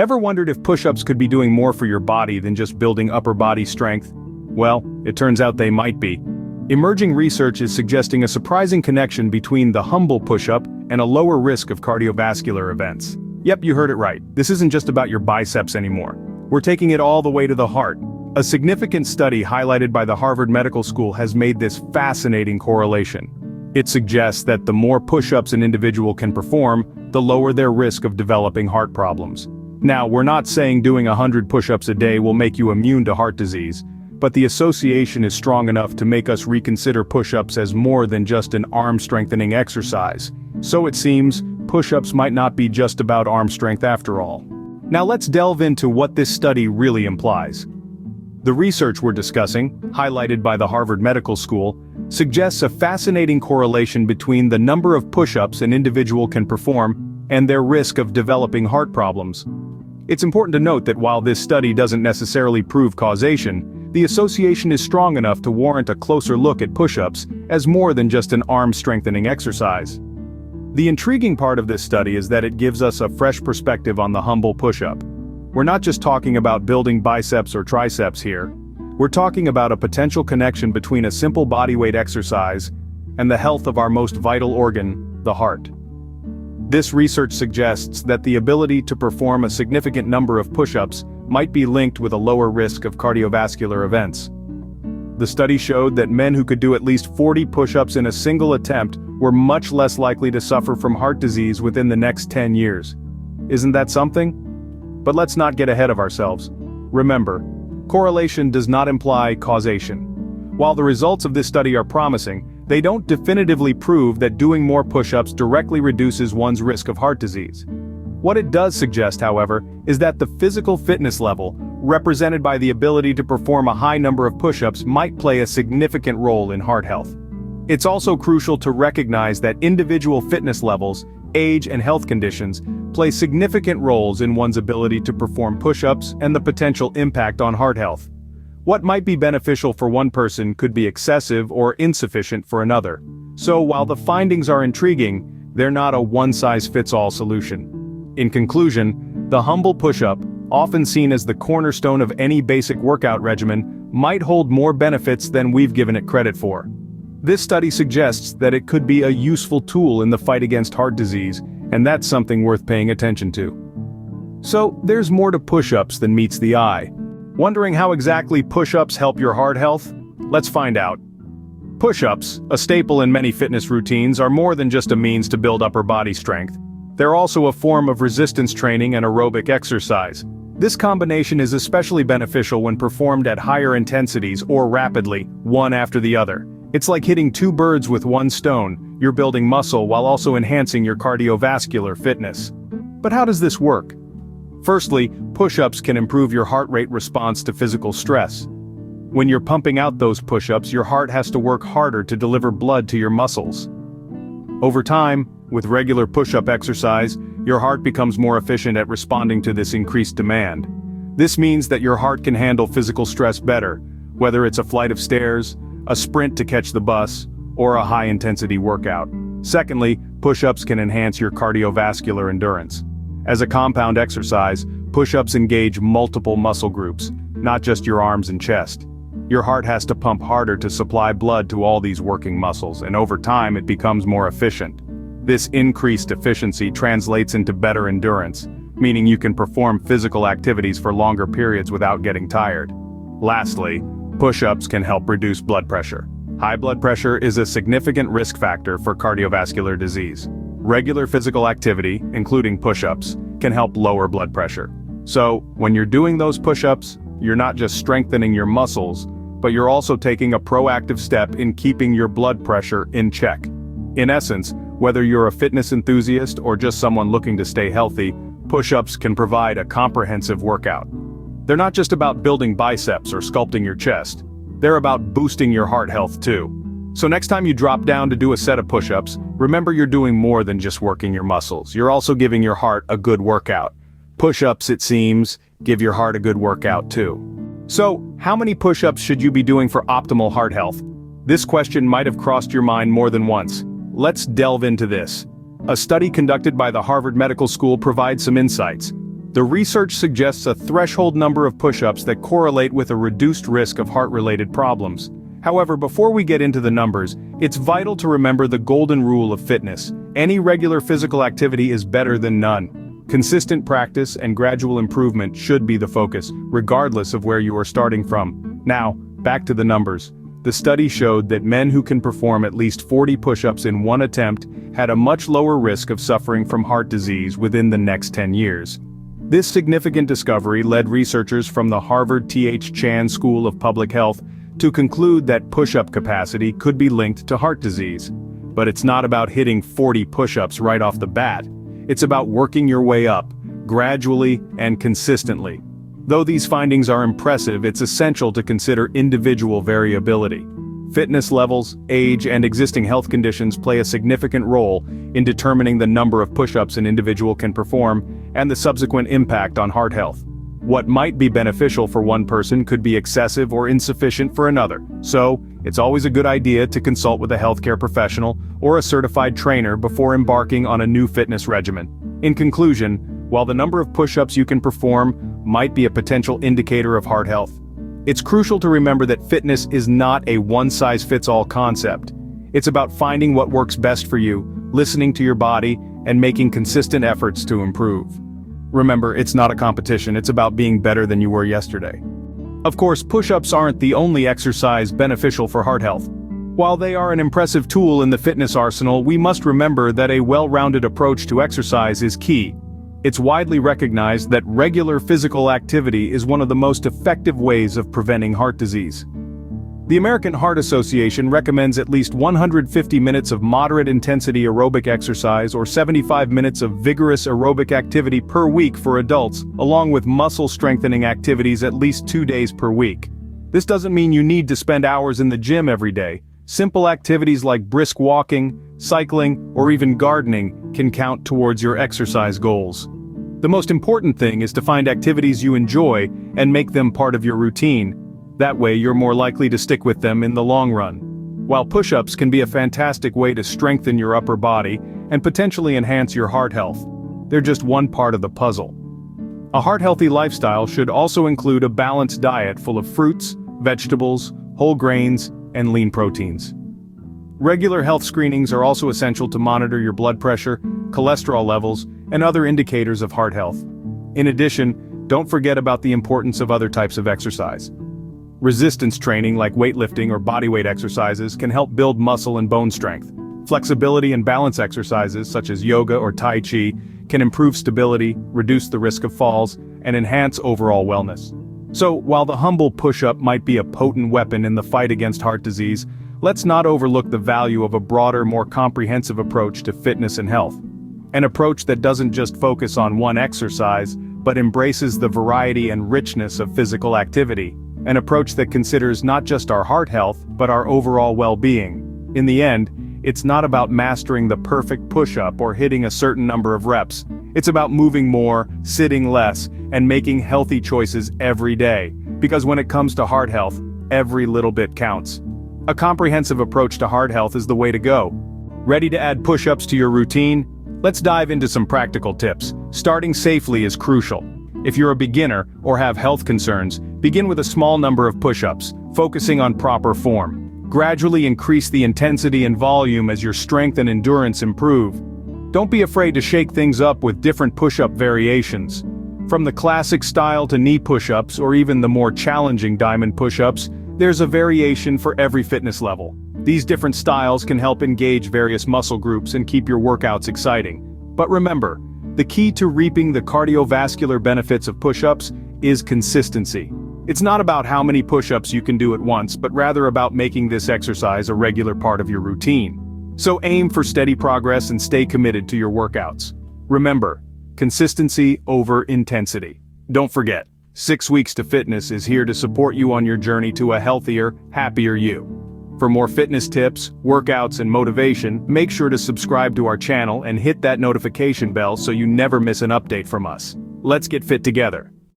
Ever wondered if push-ups could be doing more for your body than just building upper body strength? Well, it turns out they might be. Emerging research is suggesting a surprising connection between the humble push-up and a lower risk of cardiovascular events. Yep, you heard it right. This isn't just about your biceps anymore. We're taking it all the way to the heart. A significant study highlighted by the Harvard Medical School has made this fascinating correlation. It suggests that the more push-ups an individual can perform, the lower their risk of developing heart problems. Now, we're not saying doing 100 push-ups a day will make you immune to heart disease, but the association is strong enough to make us reconsider push-ups as more than just an arm-strengthening exercise. So it seems, push-ups might not be just about arm strength after all. Now let's delve into what this study really implies. The research we're discussing, highlighted by the Harvard Medical School, suggests a fascinating correlation between the number of push-ups an individual can perform and their risk of developing heart problems. It's important to note that while this study doesn't necessarily prove causation, the association is strong enough to warrant a closer look at push-ups as more than just an arm-strengthening exercise. The intriguing part of this study is that it gives us a fresh perspective on the humble push-up. We're not just talking about building biceps or triceps here. We're talking about a potential connection between a simple bodyweight exercise and the health of our most vital organ, the heart. This research suggests that the ability to perform a significant number of push-ups might be linked with a lower risk of cardiovascular events. The study showed that men who could do at least 40 push-ups in a single attempt were much less likely to suffer from heart disease within the next 10 years. Isn't that something? But let's not get ahead of ourselves. Remember, correlation does not imply causation. While the results of this study are promising, they don't definitively prove that doing more push-ups directly reduces one's risk of heart disease. What it does suggest, however, is that the physical fitness level, represented by the ability to perform a high number of push-ups, might play a significant role in heart health. It's also crucial to recognize that individual fitness levels, age and health conditions, play significant roles in one's ability to perform push-ups and the potential impact on heart health. What might be beneficial for one person could be excessive or insufficient for another. So while the findings are intriguing, they're not a one-size-fits-all solution. In conclusion, the humble push-up, often seen as the cornerstone of any basic workout regimen, might hold more benefits than we've given it credit for. This study suggests that it could be a useful tool in the fight against heart disease, and that's something worth paying attention to. So, there's more to push-ups than meets the eye. Wondering how exactly push-ups help your heart health? Let's find out. Push-ups, a staple in many fitness routines, are more than just a means to build upper body strength. They're also a form of resistance training and aerobic exercise. This combination is especially beneficial when performed at higher intensities or rapidly, one after the other. It's like hitting two birds with one stone. You're building muscle while also enhancing your cardiovascular fitness. But how does this work? Firstly, push-ups can improve your heart rate response to physical stress. When you're pumping out those push-ups, your heart has to work harder to deliver blood to your muscles. Over time, with regular push-up exercise, your heart becomes more efficient at responding to this increased demand. This means that your heart can handle physical stress better, whether it's a flight of stairs, a sprint to catch the bus, or a high-intensity workout. Secondly, push-ups can enhance your cardiovascular endurance. As a compound exercise, push-ups engage multiple muscle groups, not just your arms and chest. Your heart has to pump harder to supply blood to all these working muscles, and over time it becomes more efficient. This increased efficiency translates into better endurance, meaning you can perform physical activities for longer periods without getting tired. Lastly, push-ups can help reduce blood pressure. High blood pressure is a significant risk factor for cardiovascular disease. Regular physical activity, including push-ups, can help lower blood pressure. So, when you're doing those push-ups, you're not just strengthening your muscles, but you're also taking a proactive step in keeping your blood pressure in check. In essence, whether you're a fitness enthusiast or just someone looking to stay healthy, push-ups can provide a comprehensive workout. They're not just about building biceps or sculpting your chest. They're about boosting your heart health too. So next time you drop down to do a set of push-ups, remember you're doing more than just working your muscles. You're also giving your heart a good workout. Push-ups, it seems, give your heart a good workout too. So, how many push-ups should you be doing for optimal heart health? This question might have crossed your mind more than once. Let's delve into this. A study conducted by the Harvard Medical School provides some insights. The research suggests a threshold number of push-ups that correlate with a reduced risk of heart-related problems. However, before we get into the numbers, it's vital to remember the golden rule of fitness. Any regular physical activity is better than none. Consistent practice and gradual improvement should be the focus, regardless of where you are starting from. Now, back to the numbers. The study showed that men who can perform at least 40 push-ups in one attempt had a much lower risk of suffering from heart disease within the next 10 years. This significant discovery led researchers from the Harvard T.H. Chan School of Public Health to conclude that push-up capacity could be linked to heart disease. But it's not about hitting 40 push-ups right off the bat. It's about working your way up, gradually and consistently. Though these findings are impressive, it's essential to consider individual variability. Fitness levels, age, and existing health conditions play a significant role in determining the number of push-ups an individual can perform and the subsequent impact on heart health. What might be beneficial for one person could be excessive or insufficient for another, so it's always a good idea to consult with a healthcare professional or a certified trainer before embarking on a new fitness regimen. In conclusion, while the number of push-ups you can perform might be a potential indicator of heart health, it's crucial to remember that fitness is not a one-size-fits-all concept. It's about finding what works best for you, listening to your body, and making consistent efforts to improve. Remember, it's not a competition, it's about being better than you were yesterday. Of course, push-ups aren't the only exercise beneficial for heart health. While they are an impressive tool in the fitness arsenal, we must remember that a well-rounded approach to exercise is key. It's widely recognized that regular physical activity is one of the most effective ways of preventing heart disease. The American Heart Association recommends at least 150 minutes of moderate-intensity aerobic exercise or 75 minutes of vigorous aerobic activity per week for adults, along with muscle-strengthening activities at least 2 days per week. This doesn't mean you need to spend hours in the gym every day. Simple activities like brisk walking, cycling, or even gardening can count towards your exercise goals. The most important thing is to find activities you enjoy and make them part of your routine. That way you're more likely to stick with them in the long run. While push-ups can be a fantastic way to strengthen your upper body and potentially enhance your heart health, they're just one part of the puzzle. A heart-healthy lifestyle should also include a balanced diet full of fruits, vegetables, whole grains, and lean proteins. Regular health screenings are also essential to monitor your blood pressure, cholesterol levels, and other indicators of heart health. In addition, don't forget about the importance of other types of exercise. Resistance training like weightlifting or bodyweight exercises can help build muscle and bone strength. Flexibility and balance exercises such as yoga or tai chi can improve stability, reduce the risk of falls, and enhance overall wellness. So, while the humble push-up might be a potent weapon in the fight against heart disease, let's not overlook the value of a broader, more comprehensive approach to fitness and health. An approach that doesn't just focus on one exercise, but embraces the variety and richness of physical activity. An approach that considers not just our heart health, but our overall well-being. In the end, it's not about mastering the perfect push-up or hitting a certain number of reps. It's about moving more, sitting less, and making healthy choices every day. Because when it comes to heart health, every little bit counts. A comprehensive approach to heart health is the way to go. Ready to add push-ups to your routine? Let's dive into some practical tips. Starting safely is crucial. If you're a beginner or have health concerns, begin with a small number of push-ups, focusing on proper form. Gradually increase the intensity and volume as your strength and endurance improve. Don't be afraid to shake things up with different push-up variations. From the classic style to knee push-ups or even the more challenging diamond push-ups, there's a variation for every fitness level. These different styles can help engage various muscle groups and keep your workouts exciting. But remember, the key to reaping the cardiovascular benefits of push-ups is consistency. It's not about how many push-ups you can do at once, but rather about making this exercise a regular part of your routine. So aim for steady progress and stay committed to your workouts. Remember, consistency over intensity. Don't forget, 6 Weeks to Fitness is here to support you on your journey to a healthier, happier you. For more fitness tips, workouts, and motivation, make sure to subscribe to our channel and hit that notification bell so you never miss an update from us. Let's get fit together.